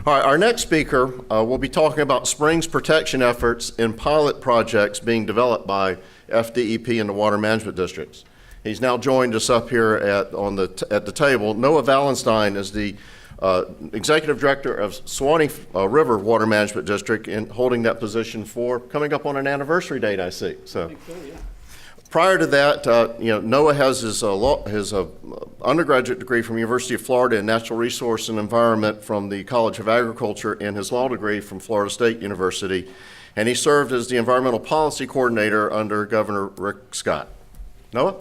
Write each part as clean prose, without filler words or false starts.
All right, our next speaker will be talking about springs protection efforts in pilot projects being developed by FDEP and the water management districts. He's now joined us up here at the table. Noah Valenstein is the Executive Director of Suwannee River Water Management District, and holding that position for coming up on an anniversary date, I see. So, yeah. Prior to that, Noah has his undergraduate degree from University of Florida in Natural Resource and Environment from the College of Agriculture, and his law degree from Florida State University. And he served as the Environmental Policy Coordinator under Governor Rick Scott. Noah?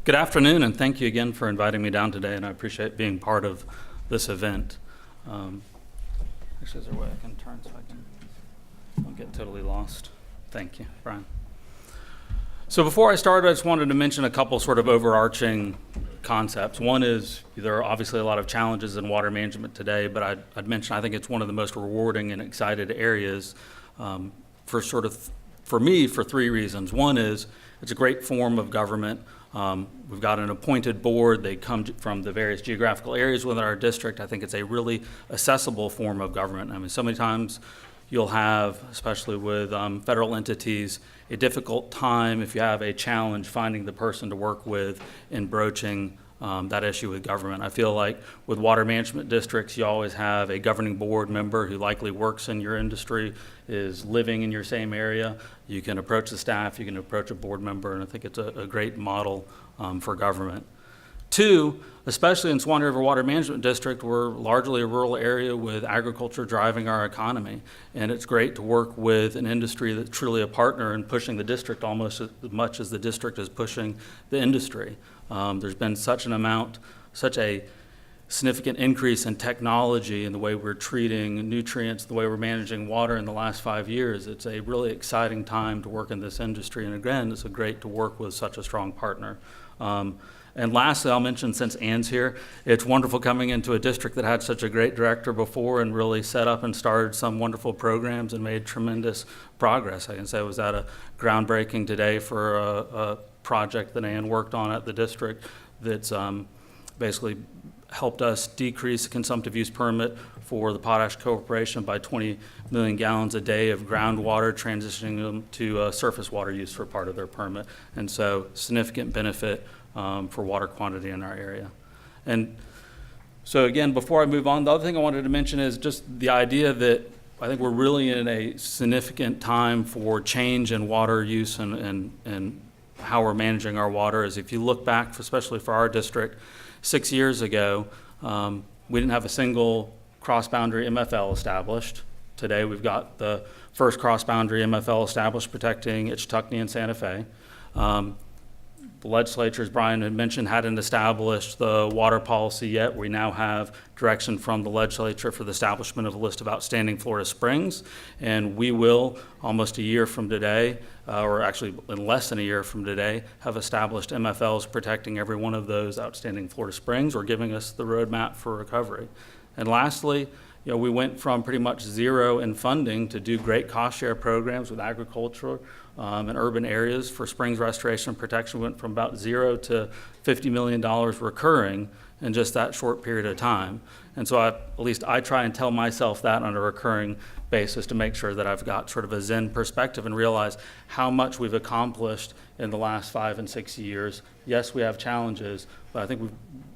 Good afternoon, and thank you again for inviting me down today, and I appreciate being part of this event. Actually, is there a way I can turn so I don't get totally lost? Thank you, Brian. So before I start, I just wanted to mention a couple sort of overarching concepts. One is there are obviously a lot of challenges in water management today, but I'd mention I think it's one of the most rewarding and excited areas for me for three reasons. One is it's a great form of government. We've got an appointed board. They come from the various geographical areas within our district. I think it's a really accessible form of government. I mean, so many times you'll have, especially with federal entities, a difficult time if you have a challenge finding the person to work with in broaching that issue with government. I feel like with water management districts, you always have a governing board member who likely works in your industry, is living in your same area. You can approach the staff, you can approach a board member, and I think it's a great model for government. Two, especially in Suwannee River Water Management District, we're largely a rural area with agriculture driving our economy. And it's great to work with an industry that's truly a partner in pushing the district almost as much as the district is pushing the industry. There's been such a significant increase in technology in the way we're treating nutrients, the way we're managing water in the last 5 years. It's a really exciting time to work in this industry. And again, it's great to work with such a strong partner. And lastly, I'll mention, since Ann's here, it's wonderful coming into a district that had such a great director before and really set up and started some wonderful programs and made tremendous progress. I can say I was at a groundbreaking today for a project that Ann worked on at the district that's basically helped us decrease the consumptive use permit for the Potash Corporation by 20 million gallons a day of groundwater, transitioning them to surface water use for part of their permit. And so significant benefit for water quantity in our area. And so again, before I move on, the other thing I wanted to mention is just the idea that I think we're really in a significant time for change in water use and how we're managing our water. Is if you look back, especially for our district, 6 years ago, we didn't have a single cross-boundary MFL established. Today we've got the first cross-boundary MFL established protecting Ichetucknee and Santa Fe. The legislature, as Brian had mentioned, hadn't established the water policy yet. We now have direction from the legislature for the establishment of a list of outstanding Florida springs, and we will, almost a year from today, or actually in less than a year from today, have established MFLs protecting every one of those outstanding Florida springs, or giving us the roadmap for recovery. And lastly, we went from pretty much zero in funding to do great cost share programs with agriculture and urban areas for springs restoration and protection. We went from about zero to $50 million recurring in just that short period of time. And so at least I try and tell myself that on a recurring basis to make sure that I've got sort of a Zen perspective and realize how much we've accomplished in the last 5 and 6 years. Yes, we have challenges, but I think we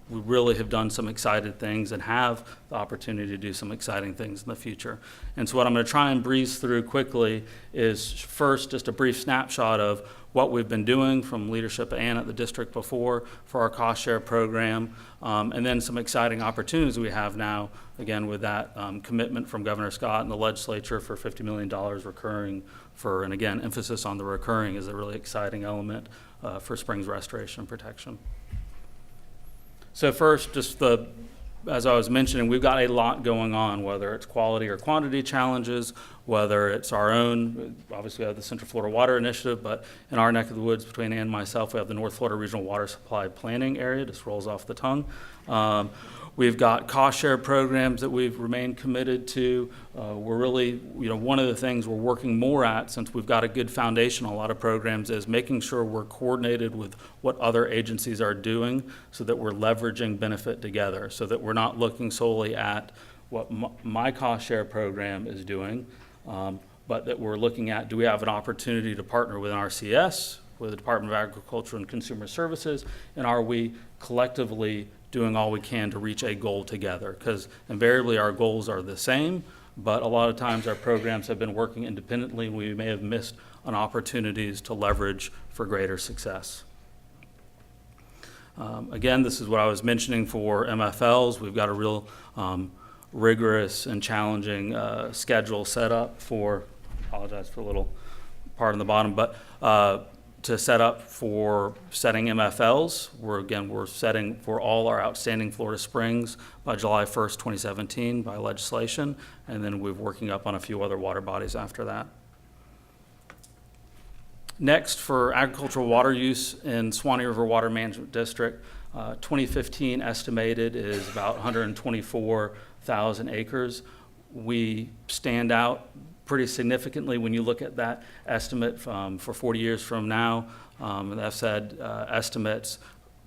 really have done some exciting things and have the opportunity to do some exciting things in the future. And so what I'm going to try and breeze through quickly is first just a brief snapshot of what we've been doing from leadership and at the district before for our cost share program, and then some exciting opportunities we have now, again, with that commitment from Governor Scott and the legislature for $50 million recurring for, and again, emphasis on the recurring is a really exciting element for springs restoration and protection. So first, just the as I was mentioning, we've got a lot going on, whether it's quality or quantity challenges, whether it's our own, obviously we have the Central Florida Water Initiative, but in our neck of the woods between Ann and myself, we have the North Florida Regional Water Supply Planning Area, just rolls off the tongue. We've got cost share programs that we've remained committed to. We're really, one of the things we're working more at, since we've got a good foundation on a lot of programs, is making sure we're coordinated with what other agencies are doing so that we're leveraging benefit together, so that we're not looking solely at what my cost share program is doing, but that we're looking at, do we have an opportunity to partner with RCS, with the Department of Agriculture and Consumer Services, and are we collectively doing all we can to reach a goal together? Because invariably our goals are the same, but a lot of times our programs have been working independently and we may have missed on opportunities to leverage for greater success. Again, this is what I was mentioning for MFLs. We've got a real rigorous and challenging schedule set up for, apologize for a little part on the bottom, but to set up for setting MFLs. We're setting for all our outstanding Florida springs by July 1st, 2017 by legislation, and then we're working up on a few other water bodies after that. Next, for agricultural water use in Suwannee River Water Management District, 2015 estimated is about 124,000 acres. We stand out pretty significantly when you look at that estimate for 40 years from now. And I've said estimates,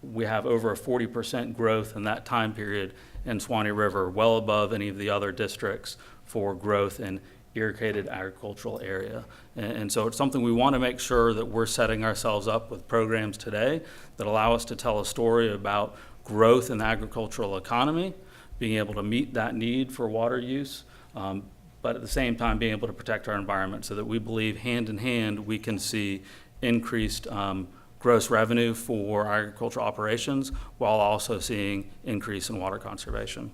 we have over a 40% growth in that time period in Suwannee River, well above any of the other districts for growth in irrigated agricultural area. And so it's something we want to make sure that we're setting ourselves up with programs today that allow us to tell a story about growth in the agricultural economy, being able to meet that need for water use, but at the same time being able to protect our environment, so that we believe hand in hand we can see increased gross revenue for our agricultural operations while also seeing increase in water conservation.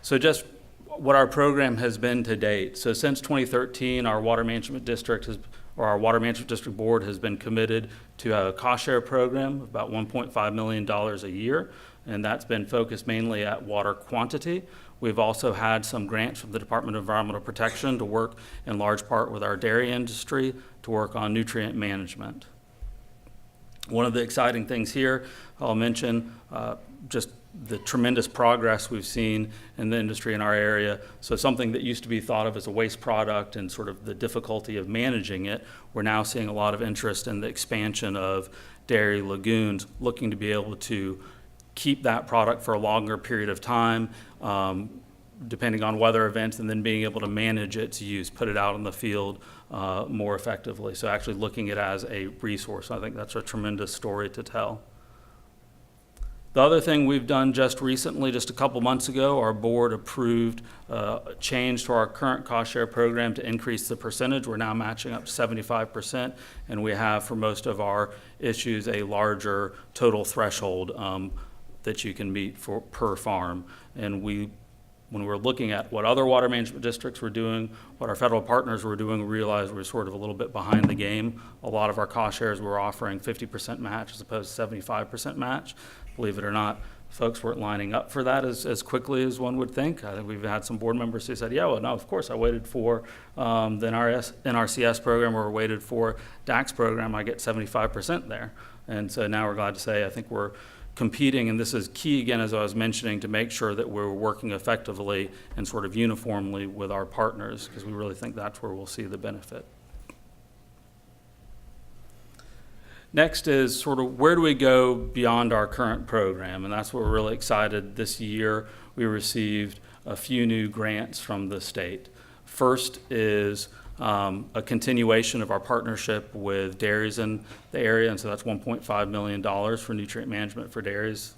So just what our program has been to date. So since 2013, our Water Management District our Water Management District Board has been committed to a cost share program of about $1.5 million a year, and that's been focused mainly at water quantity. We've also had some grants from the Department of Environmental Protection to work in large part with our dairy industry to work on nutrient management. One of the exciting things here, I'll mention just the tremendous progress we've seen in the industry in our area. So something that used to be thought of as a waste product and sort of the difficulty of managing it, we're now seeing a lot of interest in the expansion of dairy lagoons, looking to be able to keep that product for a longer period of time, depending on weather events, and then being able to manage its use, put it out in the field more effectively. So actually looking at it as a resource. I think that's a tremendous story to tell. The other thing we've done just recently, just a couple months ago, our board approved a change to our current cost share program to increase the percentage. We're now matching up to 75%, and we have for most of our issues a larger total threshold that you can meet for per farm. And when we're looking at what other water management districts were doing, what our federal partners were doing, we realized we're sort of a little bit behind the game. A lot of our cost shares were offering 50% match as opposed to 75% match. Believe it or not, folks weren't lining up for that as quickly as one would think. I think we've had some board members who said, yeah, well, no, of course, I waited for the NRCS program or waited for DAX program, I get 75% there. And so now we're glad to say I think we're competing, and this is key, again, as I was mentioning, to make sure that we're working effectively and sort of uniformly with our partners, because we really think that's where we'll see the benefit. Next is sort of where do we go beyond our current program, and that's what we're really excited. This year we received a few new grants from the state. First is a continuation of our partnership with dairies in the area, and so that's $1.5 million for nutrient management for dairies,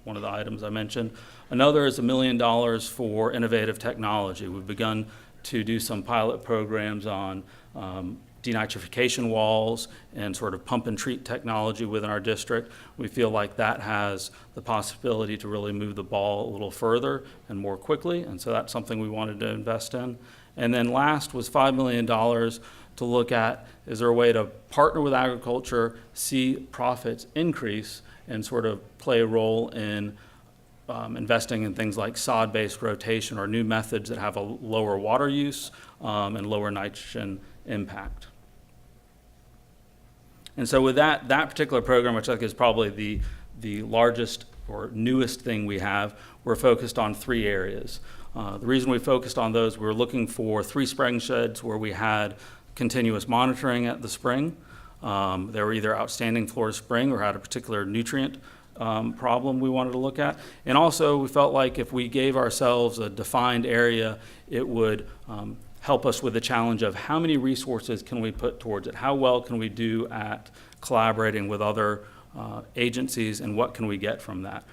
one of the items I mentioned. Another is $1 million for innovative technology. We've begun to do some pilot programs on denitrification walls and sort of pump and treat technology within our district. We feel like that has the possibility to really move the ball a little further and more quickly, and so that's something we wanted to invest in. And then last was $5 million to look at, is there a way to partner with agriculture, see profits increase, and sort of play a role in investing in things like sod-based rotation or new methods that have a lower water use and lower nitrogen impact. And so with that particular program, which I think is probably the largest or newest thing we have, we're focused on 3 areas. The reason we focused on those, we were looking for 3 spring sheds where we had continuous monitoring at the spring. They were either outstanding Florida spring or had a particular nutrient problem we wanted to look at. And also we felt like if we gave ourselves a defined area, it would help us with the challenge of how many resources can we put towards it? How well can we do at collaborating with other agencies, and what can we get from that?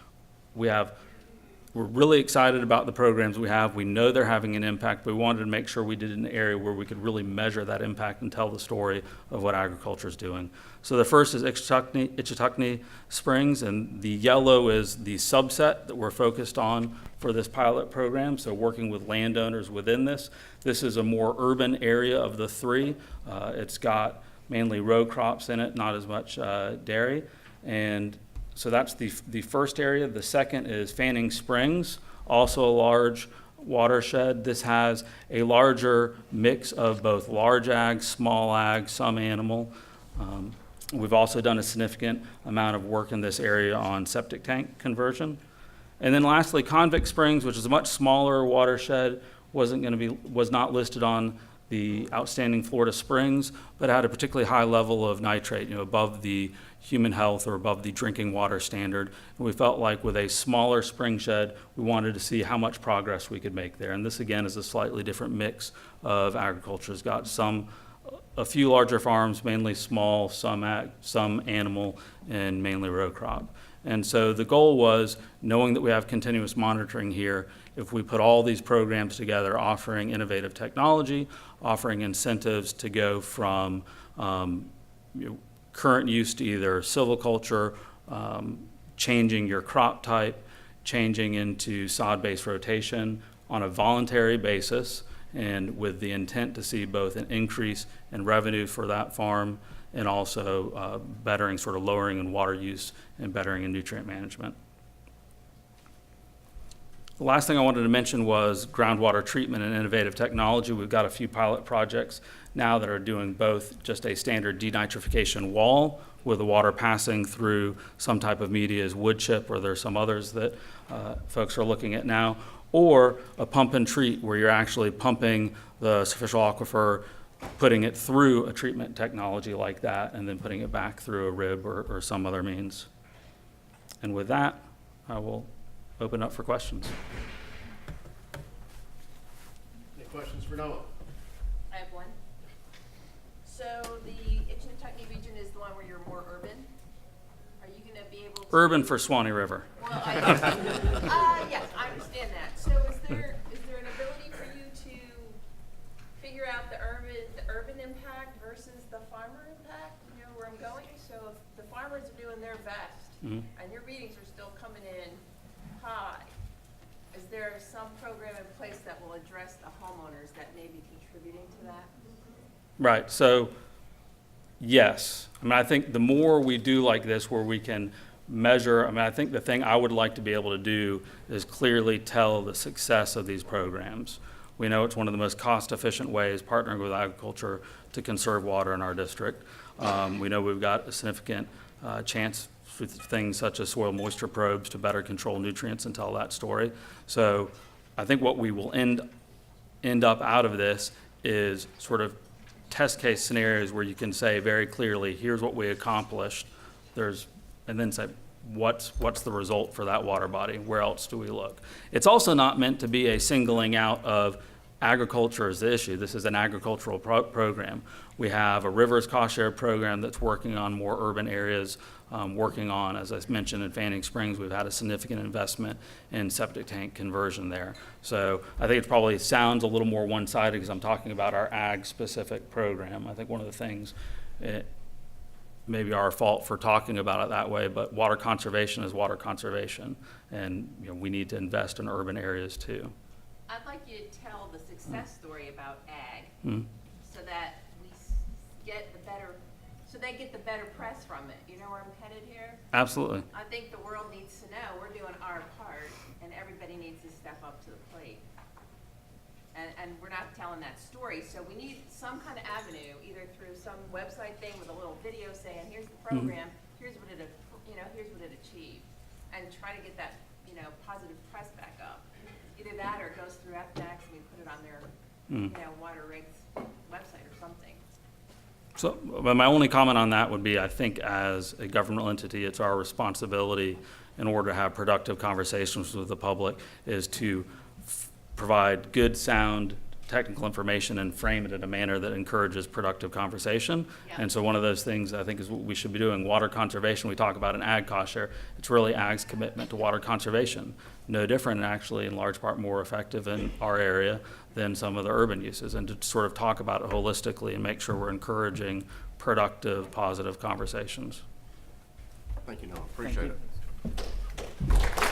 We're really excited about the programs we have. We know they're having an impact, but we wanted to make sure we did it in an area where we could really measure that impact and tell the story of what agriculture is doing. So the first is Ichetucknee Springs, and the yellow is the subset that we're focused on for this pilot program, so working with landowners within this. This is a more urban area of the 3. It's got mainly row crops in it, not as much dairy. And so that's the first area. The second is Fanning Springs, also a large watershed. This has a larger mix of both large ag, small ag, some animal. We've also done a significant amount of work in this area on septic tank conversion. And then lastly, Convict Springs, which is a much smaller watershed, was not listed on the outstanding Florida springs, but had a particularly high level of nitrate, above the human health or above the drinking water standard. And we felt like with a smaller spring shed, we wanted to see how much progress we could make there. And this again is a slightly different mix of agriculture. It's got a few larger farms, mainly small, some animal, and mainly row crop. And so the goal was, knowing that we have continuous monitoring here, if we put all these programs together, offering innovative technology, offering incentives to go from current use to either silviculture, changing your crop type, changing into sod-based rotation on a voluntary basis, and with the intent to see both an increase in revenue for that farm and also bettering, sort of lowering in water use and bettering in nutrient management. The last thing I wanted to mention was groundwater treatment and innovative technology. We've got a few pilot projects now that are doing both just a standard denitrification wall with the water passing through some type of media as wood chip, or there's some others that folks are looking at now, or a pump and treat where you're actually pumping the superficial aquifer, putting it through a treatment technology like that, and then putting it back through a rib or some other means. And with that, I will open up for questions. Any questions for Noah? I have one. So the Ichetucknee region is the one where you're more urban. Are you going to be able to? Urban for Suwannee River. Well, yes, I understand that. So is there an ability for you to figure out the urban impact versus the farmer impact? You know where I'm going? So if the farmers are doing their best, and your readings are still coming in high, is there some program in place that will address the homeowners that may be contributing to that? Right, so yes. I think the more we do like this where we can measure, I think the thing I would like to be able to do is clearly tell the success of these programs. We know it's one of the most cost-efficient ways, partnering with agriculture, to conserve water in our district. We know we've got a significant chance for things such as soil moisture probes to better control nutrients and tell that story. So I think what we will end up out of this is sort of test case scenarios where you can say very clearly, here's what we accomplished, and then say, what's the result for that water body? Where else do we look? It's also not meant to be a singling out of agriculture as the issue. This is an agricultural program. We have a rivers cost share program that's working on more urban areas, working on, as I mentioned, in Fanning Springs, we've had a significant investment in septic tank conversion there. So I think it probably sounds a little more one-sided because I'm talking about our ag-specific program. I think one of the things, it may be our fault for talking about it that way, but water conservation is water conservation, and we need to invest in urban areas too. I'd like you to tell the success story about ag so that we get the better so they get the better press from it. You know where I'm headed here? Absolutely. I think the world needs to know we're doing our part, and everybody needs to step up to the plate. And we're not telling that story, so we need some kind of avenue, either through some website thing with a little video saying, here's the program, here's what it, here's what it achieved, and try to get that, positive press back up. Either that or it goes through FDAX and we put it on their, water regs website or something. So, but my only comment on that would be, I think as a governmental entity, it's our responsibility in order to have productive conversations with the public is to provide good, sound, technical information and frame it in a manner that encourages productive conversation. Yeah. And so one of those things I think is what we should be doing. Water conservation, we talk about an ag cost share. It's really ag's commitment to water conservation. No different and actually in large part more effective in our area than some of the urban uses. And to sort of talk about it holistically and make sure we're encouraging productive, positive conversations. Thank you, Noah. Appreciate it.